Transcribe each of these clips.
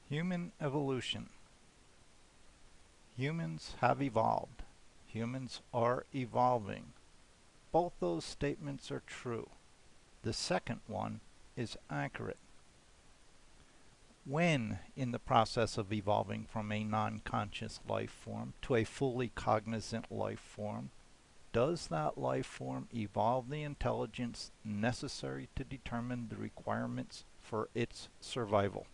Human evolution. Humans have evolved. Humans are evolving. Both those statements are true. The second one is accurate. When in the process of evolving from a non-conscious life form to a fully cognizant life form, does that life form evolve the intelligence necessary to determine the requirements for its survival?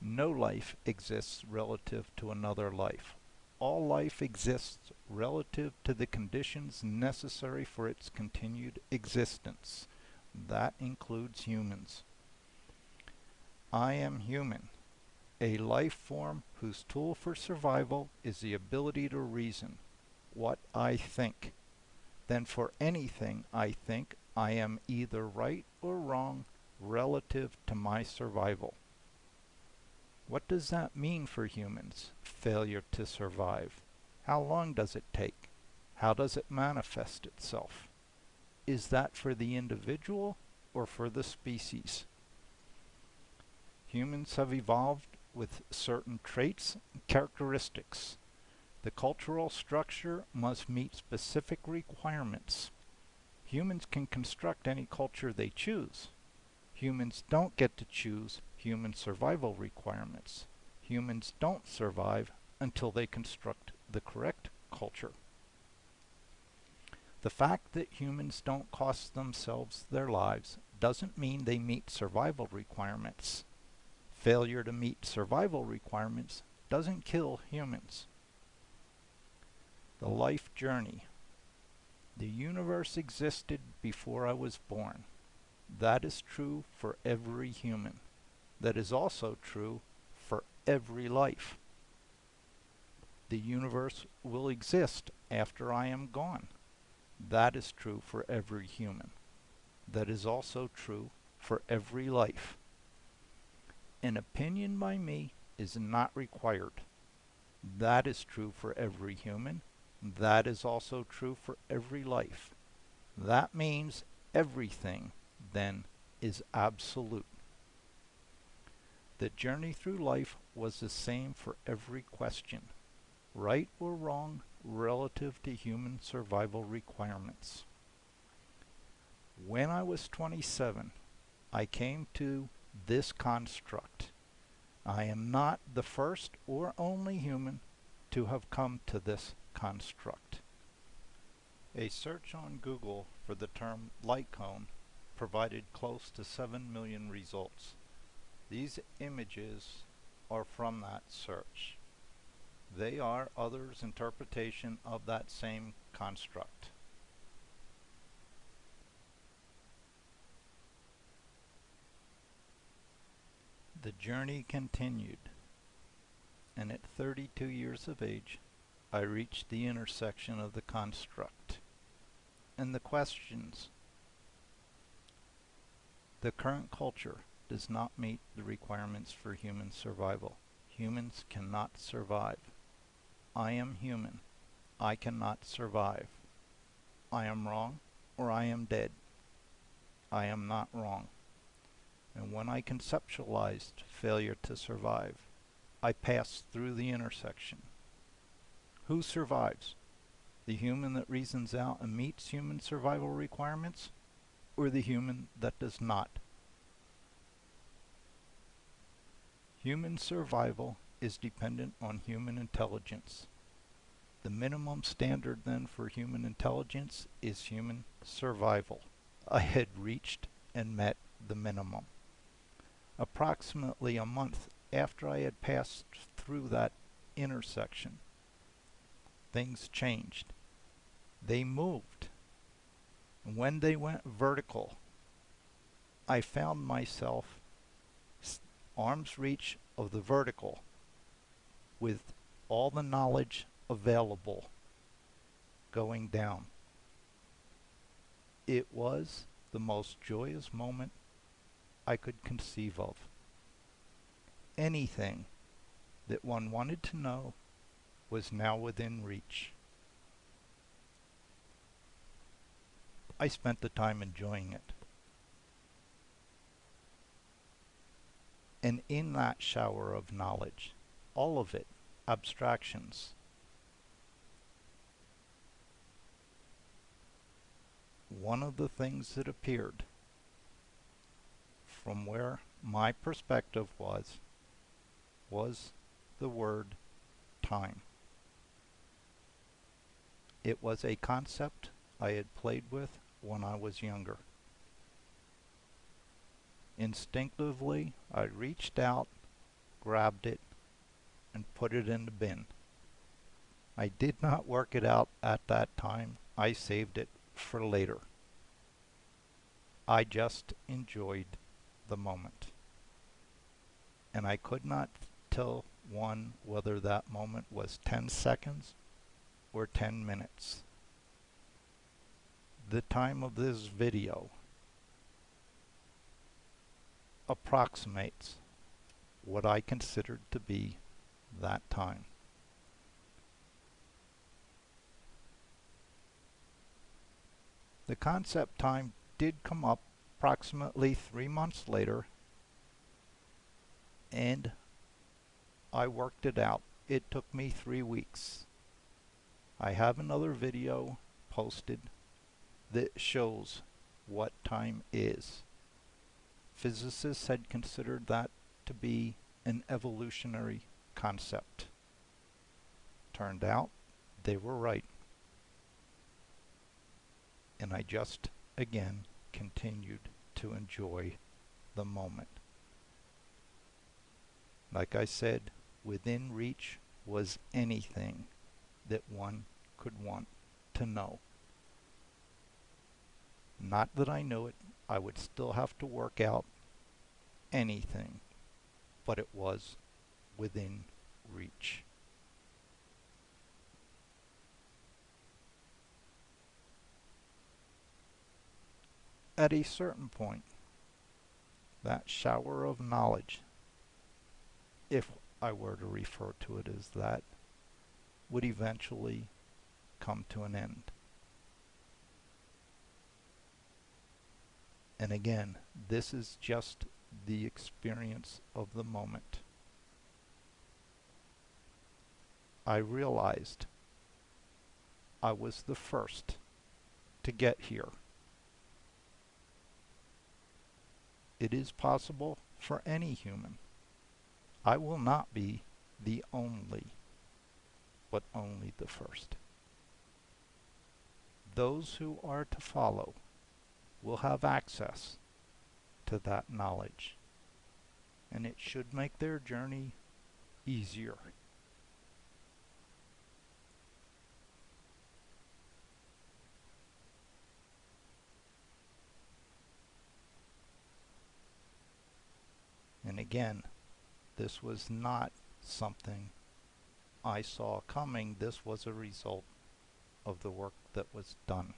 No life exists relative to another life. All life exists relative to the conditions necessary for its continued existence. That includes humans. I am human, a life form whose tool for survival is the ability to reason, what I think. Then for anything I think, I am either right or wrong relative to my survival. What does that mean for humans, failure to survive? How long does it take? How does it manifest itself? Is that for the individual or for the species? Humans have evolved with certain traits and characteristics. The cultural structure must meet specific requirements. Humans can construct any culture they choose. Humans don't get to choose human survival requirements. Humans don't survive until they construct the correct culture. The fact that humans don't cost themselves their lives doesn't mean they meet survival requirements. Failure to meet survival requirements doesn't kill humans. The life journey. The universe existed before I was born. That is true for every human. That is also true for every life. The universe will exist after I am gone. That is true for every human. That is also true for every life. An opinion by me is not required. That is true for every human. That is also true for every life. That means everything, then, is absolute. The journey through life was the same for every question, right or wrong relative to human survival requirements. When I was 27, I came to this construct. I am not the first or only human to have come to this construct. A search on Google for the term light cone provided close to 7 million results. These images are from that search. They are others' interpretation of that same construct. The journey continued, and at 32 years of age, I reached the intersection of the construct and the questions. The current culture does not meet the requirements for human survival. Humans cannot survive. I am human. I cannot survive. I am wrong or I am dead. I am not wrong. And when I conceptualized failure to survive, I passed through the intersection. Who survives? The human that reasons out and meets human survival requirements, or the human that does not? Human survival is dependent on human intelligence. The minimum standard then for human intelligence is human survival. I had reached and met the minimum. Approximately a month after I had passed through that intersection, things changed. They moved. And when they went vertical, I found myself arm's reach of the vertical with all the knowledge available going down. It was the most joyous moment I could conceive of. Anything that one wanted to know was now within reach. I spent the time enjoying it. And in that shower of knowledge, all of it, abstractions, one of the things that appeared from where my perspective was the word time. It was a concept I had played with when I was younger. Instinctively, I reached out, grabbed it, and put it in the bin. I did not work it out at that time. I saved it for later. I just enjoyed the moment. And I could not tell one whether that moment was 10 seconds or 10 minutes. The time of this video approximates what I considered to be that time. The concept time did come up approximately 3 months later, and I worked it out. It took me 3 weeks. I have another video posted that shows what time is. Physicists had considered that to be an evolutionary concept. Turned out they were right. And I just, again, continued to enjoy the moment. Like I said, within reach was anything that one could want to know. Not that I knew it, I would still have to work out anything, but it was within reach. At a certain point, that shower of knowledge, if I were to refer to it as that, would eventually come to an end. And again, this is just the experience of the moment. I realized I was the first to get here. It is possible for any human. I will not be the only, but only the first. Those who are to follow will have access to that knowledge, and it should make their journey easier. And again, this was not something I saw coming. This was a result of the work that was done.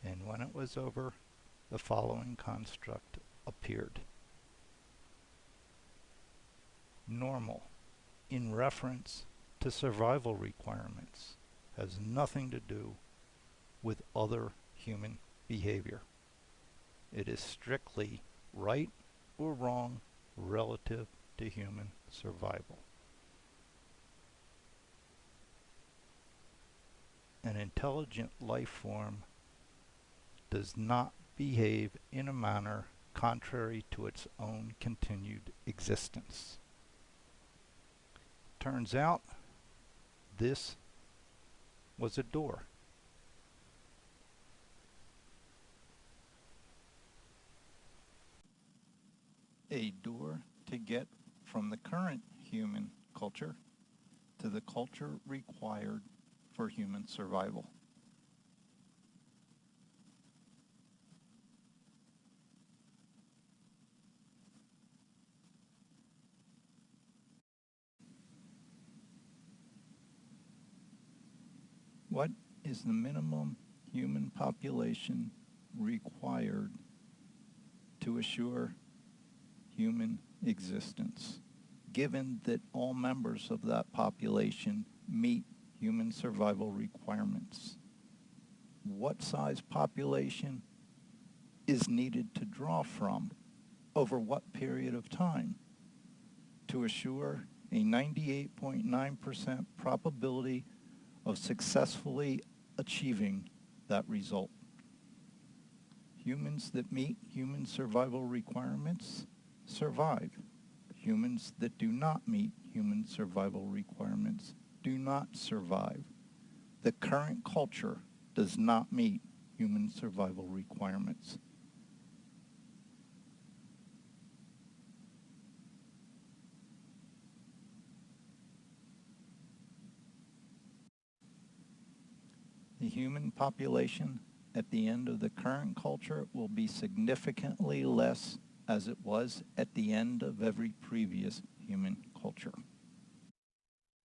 And when it was over, the following construct appeared. Normal, in reference to survival requirements, has nothing to do with other human behavior. It is strictly right or wrong relative to human survival. An intelligent life form does not behave in a manner contrary to its own continued existence. Turns out this was a door. A door to get from the current human culture to the culture required for human survival. What is the minimum human population required to assure human existence, given that all members of that population meet human survival requirements? What size population is needed to draw from over what period of time to assure a 98.9% probability of successfully achieving that result? Humans that meet human survival requirements survive. Humans that do not meet human survival requirements do not survive. The current culture does not meet human survival requirements. The human population at the end of the current culture will be significantly less as it was at the end of every previous human culture.